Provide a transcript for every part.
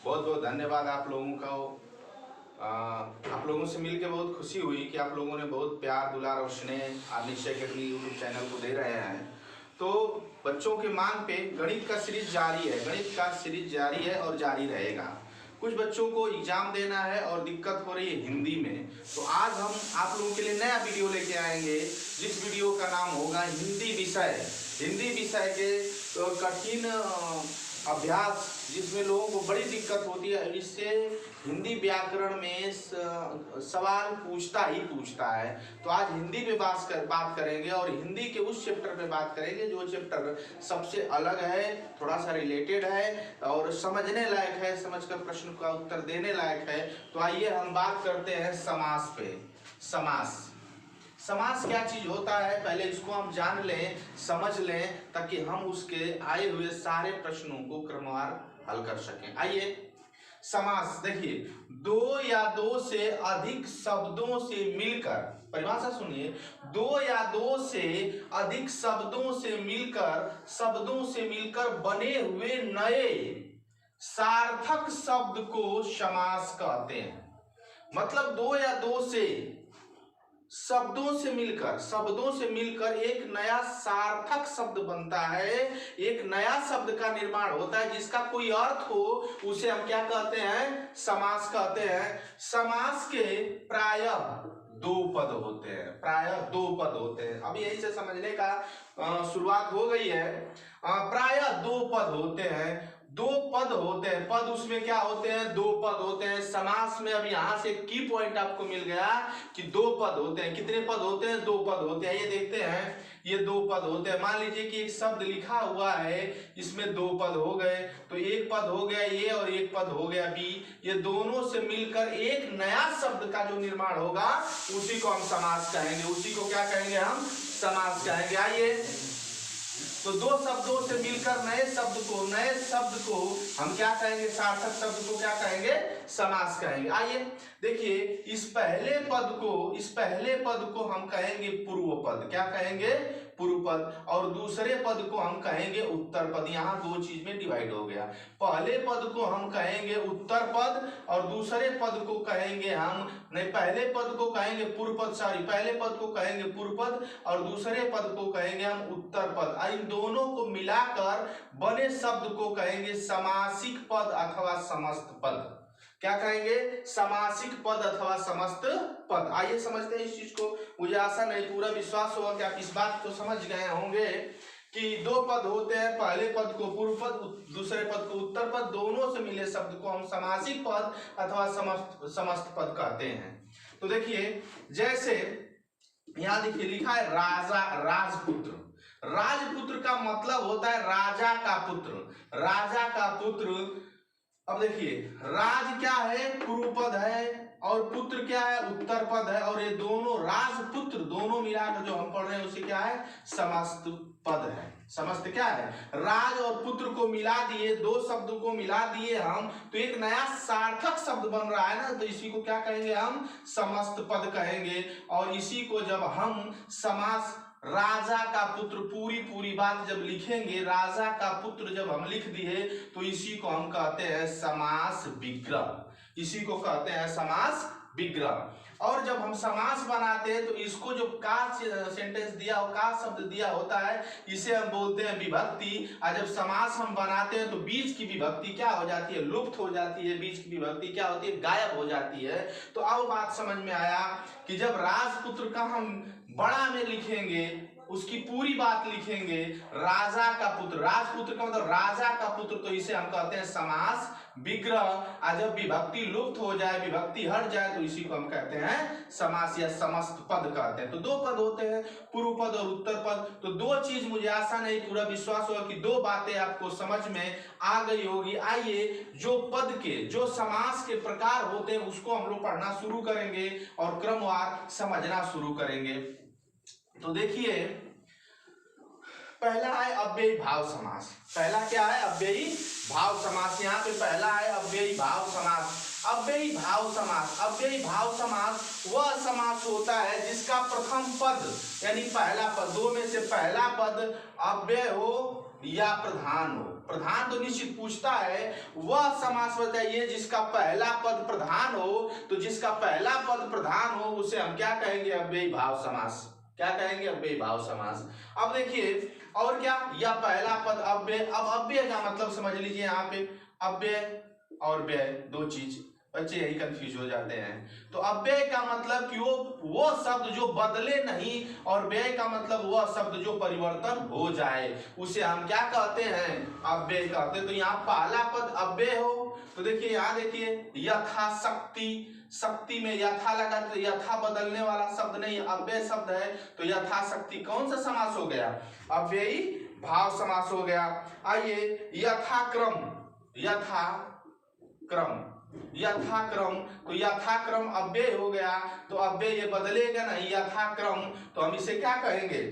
बहुत बहुत धन्यवाद आप लोगों का। आप लोगों से मिलकर बहुत खुशी हुई कि आप लोगों ने बहुत प्यार दुलार और स्नेह आर्निश अकेडमी यूट्यूब चैनल को दे रहे हैं। तो बच्चों के मांग पे गणित का सीरीज जारी है, गणित का सीरीज जारी है और जारी रहेगा। कुछ बच्चों को एग्जाम देना है और दिक्कत हो रही है हिंदी में, तो आज हम आप लोगों के लिए नया वीडियो लेके आएंगे जिस वीडियो का नाम होगा हिंदी विषय। हिंदी विषय के कठिन अभ्यास जिसमें लोगों को बड़ी दिक्कत होती है, इससे हिंदी व्याकरण में सवाल पूछता ही पूछता है। तो आज हिंदी पे बात करेंगे और हिंदी के उस चैप्टर पे बात करेंगे जो चैप्टर सबसे अलग है, थोड़ा सा रिलेटेड है और समझने लायक है, समझकर प्रश्न का उत्तर देने लायक है। तो आइए हम बात करते हैं समास पे। समास क्या चीज होता है, पहले इसको हम जान लें, समझ लें, ताकि हम उसके आए हुए सारे प्रश्नों को क्रमवार हल कर सकें। आइए समास देखिए, दो या दो से अधिक शब्दों से मिलकर, परिभाषा सुनिए, दो या दो से अधिक शब्दों से मिलकर बने हुए नए सार्थक शब्द को समास कहते हैं। मतलब दो या दो से शब्दों से मिलकर एक नया सार्थक शब्द बनता है, एक नया शब्द का निर्माण होता है जिसका कोई अर्थ हो, उसे हम क्या कहते हैं? समास कहते हैं। समास के प्रायः दो पद होते हैं। अब यही से समझने का शुरुआत हो गई है। प्रायः दो पद होते हैं। पद उसमें क्या होते हैं? दो पद होते हैं समास में। अब यहां से की पॉइंट आपको मिल गया कि दो पद होते हैं। कितने पद होते हैं? दो पद होते हैं। ये देखते हैं, ये दो पद होते हैं। मान लीजिए कि एक शब्द लिखा हुआ है, इसमें दो पद हो गए, तो एक पद हो गया ये और एक पद हो गया बी। ये दोनों से मिलकर एक नया शब्द का जो निर्माण होगा उसी को हम समास कहेंगे। उसी को क्या कहेंगे? हम समास कहेंगे। आइए, तो दो शब्दों से मिलकर नए शब्द को हम क्या कहेंगे? सार्थक शब्द को क्या कहेंगे? समास कहेंगे। आइए देखिए, इस पहले पद को हम कहेंगे पूर्व पद। क्या कहेंगे? पूर्व पद। और दूसरे पद को हम कहेंगे उत्तर पद। यहाँ दो चीज में डिवाइड हो गया। पहले पद को हम कहेंगे उत्तर पद और दूसरे पद को कहेंगे पहले पद को कहेंगे पूर्व पद, पहले पद को कहेंगे पूर्व पद और दूसरे पद को कहेंगे हम उत्तर पद। इन दोनों को मिलाकर बने शब्द को कहेंगे समासिक पद अथवा समस्त पद। क्या कहेंगे? समासिक पद अथवा समस्त पद। आइए समझते हैं इस चीज को। मुझे आशा नहीं, पूरा विश्वास होगा कि आप इस बात को समझ गए होंगे कि दो पद होते हैं, पहले पद को पूर्व पद, दूसरे पद को उत्तर पद। दोनों से मिले शब्द को हम समासिक पद अथवा समस्त पद कहते हैं। तो देखिए, जैसे यहां देखिए लिखा है राजपुत्र। राजपुत्र का मतलब होता है राजा का पुत्र। अब देखिए, राज क्या है? पूर्व पद है और पुत्र क्या है? उत्तर पद है। और ये दोनों राजपुत्र दोनों मिलाकर जो हम पढ़ रहे हैं उसे क्या है? समस्त पद है। समस्त क्या है? राज और पुत्र को मिला दिए, दो शब्दों को मिला दिए हम, तो एक नया सार्थक शब्द बन रहा है ना, तो इसी को क्या कहेंगे? हम समस्त पद कहेंगे। और इसी को जब हम समास राजा का पुत्र, पूरी बात जब लिखेंगे, राजा का पुत्र जब हम लिख दिए, तो इसी को हम कहते हैं समास विग्रह। इसी को कहते हैं समास विग्रह। और जब हम समास बनाते हैं तो इसको जो का सेंटेंस दिया हो, का शब्द दिया होता है, इसे हम बोलते हैं विभक्ति। और जब समास हम बनाते हैं तो बीच की विभक्ति क्या हो जाती है? लुप्त हो जाती है। बीच की विभक्ति क्या होती है? गायब हो जाती है। तो अब बात समझ में आया कि जब राजपुत्र का हम बड़ा में लिखेंगे, उसकी पूरी बात लिखेंगे, राजा का पुत्र, राजपुत्र का मतलब राजा का पुत्र, तो इसे हम कहते हैं समास विग्रह। और जब विभक्ति लुप्त हो जाए, विभक्ति हट जाए, तो इसी को हम कहते हैं समास या समस्त पद कहते हैं। तो दो पद होते हैं, पूर्व पद और उत्तर पद। तो दो चीज, मुझे आशा नहीं, पूरा विश्वास होगा कि दो बातें आपको समझ में आ गई होगी। आइए, जो पद के, जो समास के प्रकार होते हैं उसको हम लोग पढ़ना शुरू करेंगे और क्रमवार समझना शुरू करेंगे। तो देखिए, पहला है अव्ययी भाव समास। पहला क्या है? अव्ययी भाव समास। यहाँ पे पहला है अव्ययी भाव समास। अव्ययी भाव समास वह समास होता है जिसका प्रथम पद यानी पहला पद, दो में से पहला पद अव्यय हो या प्रधान हो। प्रधान तो निश्चित पूछता है, वह समास बताइए जिसका पहला पद प्रधान हो। तो जिसका पहला पद प्रधान हो उसे हम क्या कहेंगे? अव्ययी भाव समास। क्या कहेंगे? अव्ययी भाव समास। अब देखिए और क्या, या पहला पद अव्यय। अब अव्यय का मतलब समझ लीजिए, यहाँ पे अव्यय और व्यय दो चीज, बच्चे यही कंफ्यूज हो जाते हैं। तो अव्यय का मतलब कि वो शब्द जो बदले नहीं, और व्यय का मतलब वह शब्द जो परिवर्तन हो जाए, उसे हम क्या कहते हैं? अव्यय कहते हैं। तो यहाँ पहला पद अव्यय हो तो देखिए, यहाँ देखिए यथाशक्ति, शक्ति में यथा लगा तो यथा बदलने वाला शब्द नहीं, अव्यय शब्द है। तो यथाशक्ति कौन सा समास हो गया? अव्ययी भाव समास हो गया। आइए यथाक्रम, यथाक्रम, यथाक्रम, तो यथाक्रम अव्यय हो गया। तो अव्यय ये बदलेगा नहीं, यथाक्रम। तो हम इसे क्या कहेंगे?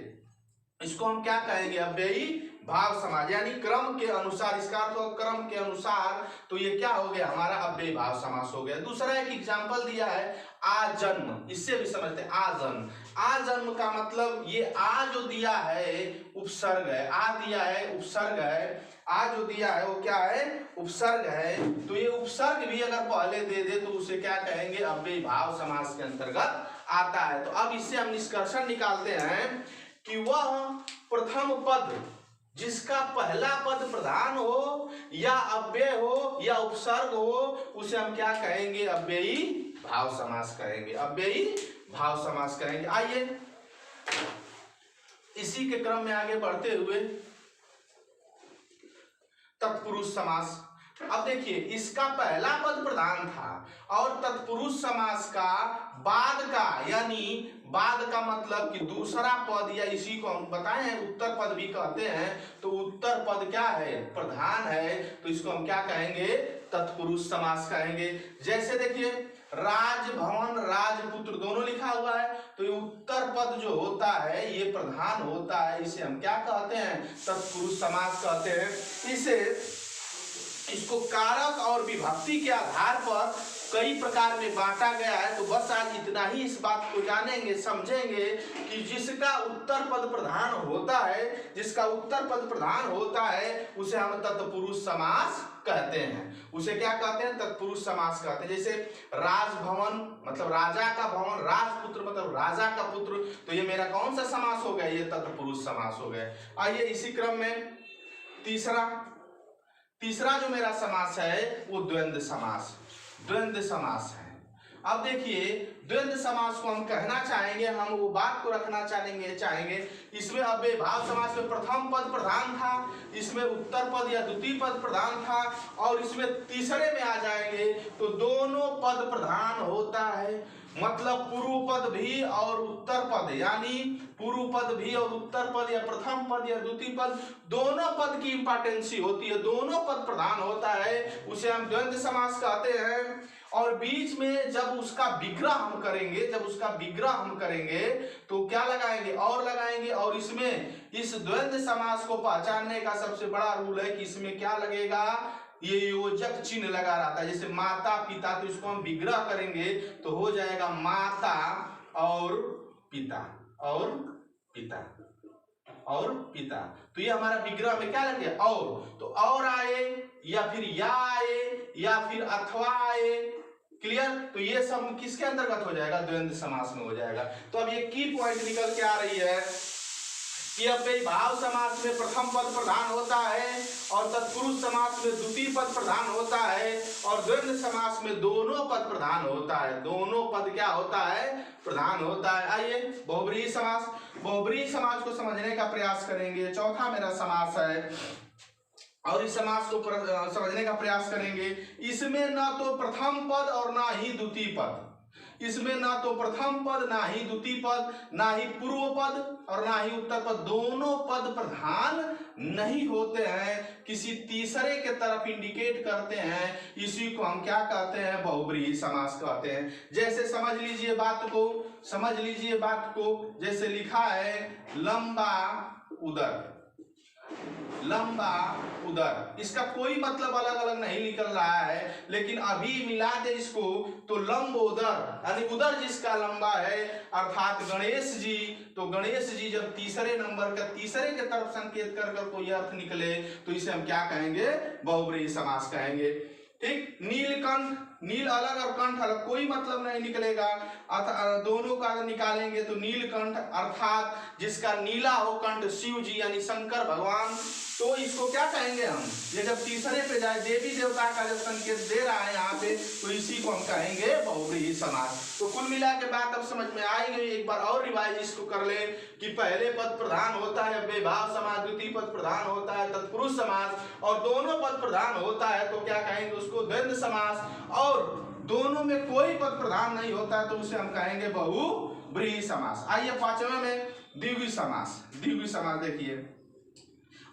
इसको हम क्या कहेंगे? अव्ययी भाव समास, यानी क्रम के अनुसार। इसका अर्थ हो क्रम के अनुसार। तो ये क्या हो गया? हमारा अव्ययी भाव समास हो गया। दूसरा एक एग्जांपल दिया है आजन्म, इससे भी समझते हैं। आजन्म, आजन्म का मतलब ये आ जो दिया है उपसर्ग है, आ दिया है उपसर्ग है। आ जो दिया है वो क्या है? उपसर्ग है। तो ये उपसर्ग भी अगर पहले दे दे तो उसे क्या कहेंगे? अव्ययी भाव समास के अंतर्गत आता है। तो अब इससे हम निष्कर्षण निकालते हैं कि वह प्रथम पद जिसका पहला पद प्रधान हो या अव्यय हो या उपसर्ग हो, उसे हम क्या कहेंगे? अव्ययी भाव समास कहेंगे। अव्ययी भाव समास कहेंगे। आइए इसी के क्रम में आगे बढ़ते हुए तत्पुरुष समास। अब देखिए, इसका पहला पद प्रधान था और तत्पुरुष समास का बाद का, यानी बाद का मतलब कि दूसरा पद, या इसी को हम बताए हैं उत्तर पद भी कहते हैं। तो उत्तर पद क्या है? प्रधान है। तो इसको हम क्या कहेंगे? तत्पुरुष समास कहेंगे। जैसे देखिए राजभवन, राजपुत्र दोनों लिखा हुआ है। तो ये उत्तर पद जो होता है ये प्रधान होता है, इसे हम क्या कहते हैं? तत्पुरुष समास कहते हैं। इसको कारक और विभक्ति के आधार पर कई प्रकार में बांटा गया है। तो बस आज इतना ही इस बात को जानेंगे, समझेंगे कि जिसका उत्तर पद प्रधान होता है, जिसका उत्तर पद प्रधान होता है उसे हम तत्पुरुष समास कहते हैं। उसे क्या कहते हैं? तत्पुरुष समास कहते हैं। जैसे राजभवन मतलब राजा का भवन, राजपुत्र मतलब राजा का पुत्र। तो ये मेरा कौन सा समास हो गया? ये तत्पुरुष समास हो गया। आइए इसी क्रम में तीसरा जो मेरा समास है वो द्वंद्व समास, द्वंद्व समास है। अब देखिए द्वंद्व समास को हम कहना चाहेंगे, हम वो बात को रखना चाहेंगे इसमें अव्ययी भाव समास में प्रथम पद प्रधान था, इसमें उत्तर पद या द्वितीय पद प्रधान था, और इसमें तीसरे में आ जाएंगे तो दोनों पद प्रधान होता है। मतलब पूर्व पद भी और उत्तर पद, यानी पूर्व पद भी और उत्तर पद या प्रथम पद या द्वितीय पद, दोनों पद की इंपॉर्टेंसी होती है, दोनों पद प्रधान होता है, उसे हम द्वंद्व समास कहते हैं। और बीच में जब उसका विग्रह हम करेंगे तो क्या लगाएंगे? और लगाएंगे। और इसमें इस द्वंद्व समास को पहचानने का सबसे बड़ा रूल है कि इसमें क्या लगेगा? ये योजक चिन्ह लगा रहता है। जैसे माता पिता, तो इसको हम विग्रह करेंगे तो हो जाएगा माता और पिता और पिता और पिता। तो ये हमारा विग्रह में क्या लगे? और। तो और आए या फिर या आए या फिर अथवा आए। क्लियर? तो ये सब किसके अंतर्गत हो जाएगा? द्वंद्व समास में हो जाएगा। तो अब ये की पॉइंट निकल के आ रही है कि अव्ययी भाव समास में प्रथम पद प्रधान होता है और तत्पुरुष समास में द्वितीय पद प्रधान होता है, और द्वंद्व समास में दोनों पद प्रधान होता है। दोनों पद क्या होता है? प्रधान होता है। आइए बहुब्रीहि समास, बहुब्रीहि समास को समझने का प्रयास करेंगे। चौथा मेरा समास है और इस समास को समझने का प्रयास करेंगे। इसमें ना तो प्रथम पद और ना ही द्वितीय पद, इसमें ना तो प्रथम पद ना ही द्वितीय पद, ना ही पूर्व पद और ना ही उत्तर पद, दोनों पद प्रधान नहीं होते हैं, किसी तीसरे के तरफ इंडिकेट करते हैं। इसी को हम क्या कहते हैं? बहुब्रीहि समास कहते हैं। जैसे समझ लीजिए बात को, जैसे लिखा है लंबा उदर, लंबा उदर। इसका कोई मतलब अलग अलग नहीं निकल रहा है, लेकिन अभी मिला दे इसको तो लंब उदर यानी उदर जिसका लंबा है, अर्थात गणेश जी। तो गणेश जी जब तीसरे नंबर का तीसरे के तरफ संकेत कर कोई अर्थ निकले तो इसे हम क्या कहेंगे, बहुब्रीहि समास कहेंगे। ठीक, नीलकंठ, नील अलग और कंठ अलग, कोई मतलब नहीं निकलेगा। दोनों का निकालेंगे तो नीलकंठ अर्थात जिसका नीला हो कंठ, शिव जी यानी शंकर भगवान। तो इसको क्या कहेंगे हम, ये जब तीसरे पे जाए देवी देवता का जब संकेत दे रहा है यहाँ पे, तो इसी को हम कहेंगे बहुब्रीहि समास। तो कुल मिला के बात अब समझ में आई गई। एक बार और रिवाइज इसको कर ले कि पहले पद प्रधान होता है अव्ययभाव समास, द्वितीय पद प्रधान होता है तत्पुरुष समास, और दोनों पद प्रधान होता है तो क्या कहेंगे उसको, द्वंद्व समास। और दोनों में कोई पद प्रधान नहीं होता है तो उसे हम कहेंगे बहुब्रीहि समास। आइए पांचवें में द्विगुणी समास। द्विगुणी समास देखिए,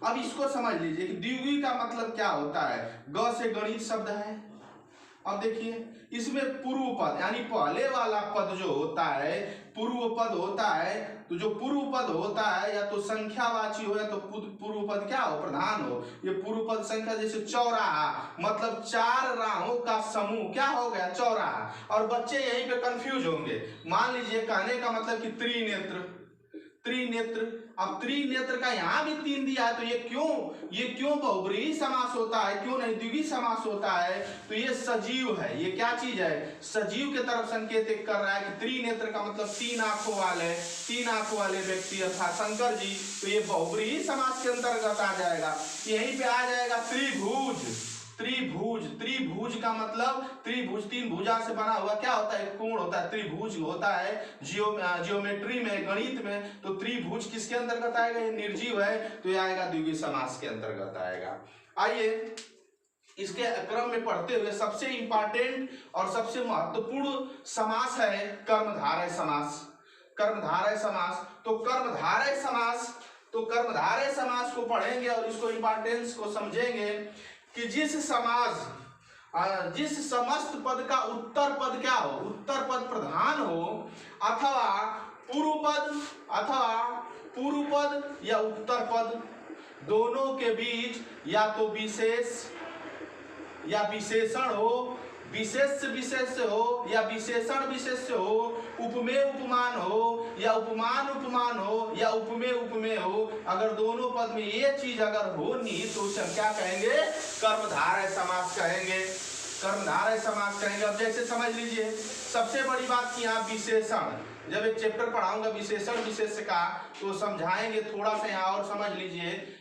अब इसको समझ लीजिए कि द्विगुणी का मतलब क्या होता है। ग से गणित शब्द है। अब देखिए इसमें पूर्व पद यानी पहले वाला पद जो होता है पूर्व पद होता है, तो जो पूर्व पद होता है या तो संख्यावाची हो या तो पूर्व पद क्या हो, प्रधान हो। ये पूर्व पद संख्या, जैसे चौराहा मतलब चार राहों का समूह क्या हो गया, चौराहा। और बच्चे यहीं पे कंफ्यूज होंगे। मान लीजिए कहने का मतलब कि त्रिनेत्र, त्रिनेत्र। अब त्रिनेत्र का यहाँ भी तीन दिया है तो ये क्यों बहुब्रीहि समास होता है, क्यों नहीं द्विगुणी समास होता है। तो ये सजीव है, ये क्या चीज है, सजीव के तरफ संकेत कर रहा है कि त्रिनेत्र का मतलब तीन आंखों वाले व्यक्ति अर्थात शंकर जी। तो ये बहुब्रीहि समास के अंतर्गत आ जाएगा। यहीं पे आ जाएगा त्रिभुज। त्रिभुज, त्रिभुज का मतलब त्रिभुज तीन भुजा से बना हुआ क्या होता है, कोण होता है। त्रिभुज होता है जियोमेट्री में, गणित में। तो त्रिभुज किसके अंतर्गत आएगा, ये निर्जीव है तो ये आएगा द्विगुणी समास के अंतर्गत आएगा। आइए इसके क्रम में पढ़ते हुए सबसे इंपॉर्टेंट और सबसे महत्वपूर्ण समास है कर्मधारय समास। कर्मधारय समास, तो कर्मधारय समास को पढ़ेंगे और इसको इंपॉर्टेंस को समझेंगे कि जिस समस्त पद का उत्तर पद क्या हो, उत्तर पद प्रधान हो, अथवा पूर्व पद या उत्तर पद दोनों के बीच या तो विशेष या विशेषण हो, विशेष विशेष्य हो या विशेषण विशेष्य हो, उपमेय उपमान हो या उपमान उपमान हो या उपमेय उपमेय हो। अगर दोनों पद में ये चीज अगर होनी तो उसे हम क्या कहेंगे, कर्मधारय समास कहेंगे। कर्मधारय समास कहेंगे। अब जैसे समझ लीजिए सबसे बड़ी बात की यहाँ विशेषण, जब एक चैप्टर पढ़ाऊंगा विशेषण विशेष्य का तो समझाएंगे, थोड़ा सा यहाँ और समझ लीजिए।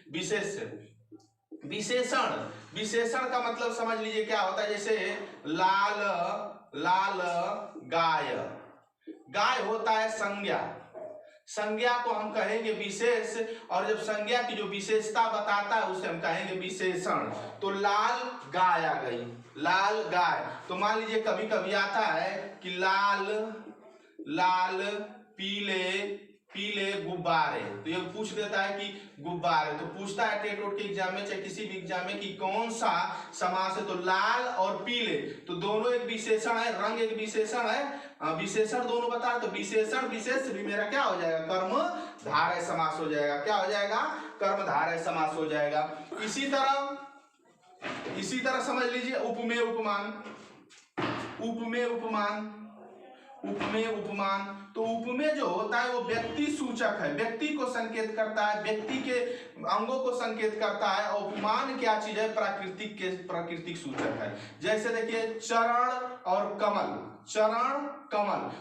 विशेषण का मतलब समझ लीजिए क्या होता है, जैसे लाल गाय होता है संज्ञा को हम कहेंगे विशेष, और जब संज्ञा की जो विशेषता बताता है उसे हम कहेंगे विशेषण। तो लाल गाय आ गई, लाल गाय। तो मान लीजिए कभी कभी आता है कि लाल पीले गुब्बारे, तो ये पूछ देता है कि गुब्बारे, तो पूछता है टेट के एग्जाम में चाहे किसी भी एग्जाम में कि कौन सा समास है। तो लाल और पीले तो दोनों एक विशेषण है, रंग एक विशेषण है, विशेषण दोनों बता। तो विशेषण विशेष भी मेरा क्या हो जाएगा, कर्मधारय समास हो जाएगा। क्या हो जाएगा, कर्मधारय समास हो जाएगा। इसी तरह समझ लीजिए उपमेय उपमान। तो उपमेय जो होता है वो व्यक्ति सूचक है, व्यक्ति को संकेत करता है, व्यक्ति के अंगों को संकेत करता है। और उपमान क्या चीज है, प्राकृतिक सूचक है। जैसे देखिए चरण और कमल,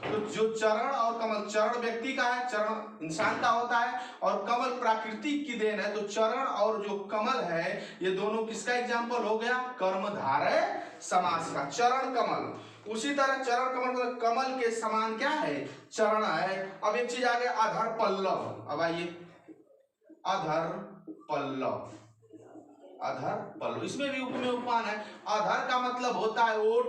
तो जो चरण और कमल, चरण व्यक्ति का है, चरण इंसान का होता है, और कमल प्राकृतिक की देन है। तो चरण और जो कमल है ये दोनों किसका एग्जाम्पल हो गया, कर्मधारय समास का, चरण कमल। उसी तरह चरण कमल के समान क्या है, चरण है। अब एक चीज आ गया अधर पल्लव। अब आइए अधर पल्लव, इसमें भी उपमेय उपमान है। अधर का मतलब होता है ओठ,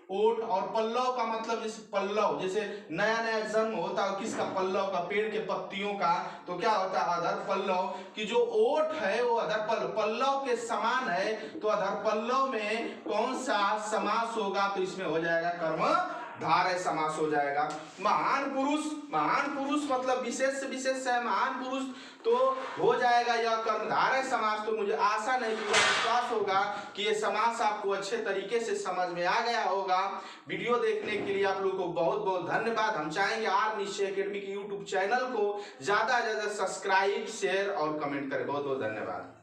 और पल्लव का मतलब जैसे पल्लव, जैसे नया जन्म होता है किसका, पल्लव का, पेड़ के पत्तियों का। तो क्या होता है अधर पल्लव, कि जो ओठ है वो अधर पल्लव के समान है। तो अधर पल्लव में कौन सा समास होगा, तो इसमें हो जाएगा धारय समास हो जाएगा। महान पुरुष मतलब विशेष से विशेष है, महान पुरुष तो हो जाएगा यह कर्मधारय समास। तो मुझे आशा नहीं पूरा विश्वास होगा कि ये समास आपको अच्छे तरीके से समझ में आ गया होगा। वीडियो देखने के लिए आप लोगों को बहुत बहुत धन्यवाद। हम चाहेंगे आर निश्चय एकेडमी के यूट्यूब चैनल को ज्यादा से ज्यादा सब्सक्राइब, शेयर और कमेंट करें। बहुत बहुत धन्यवाद।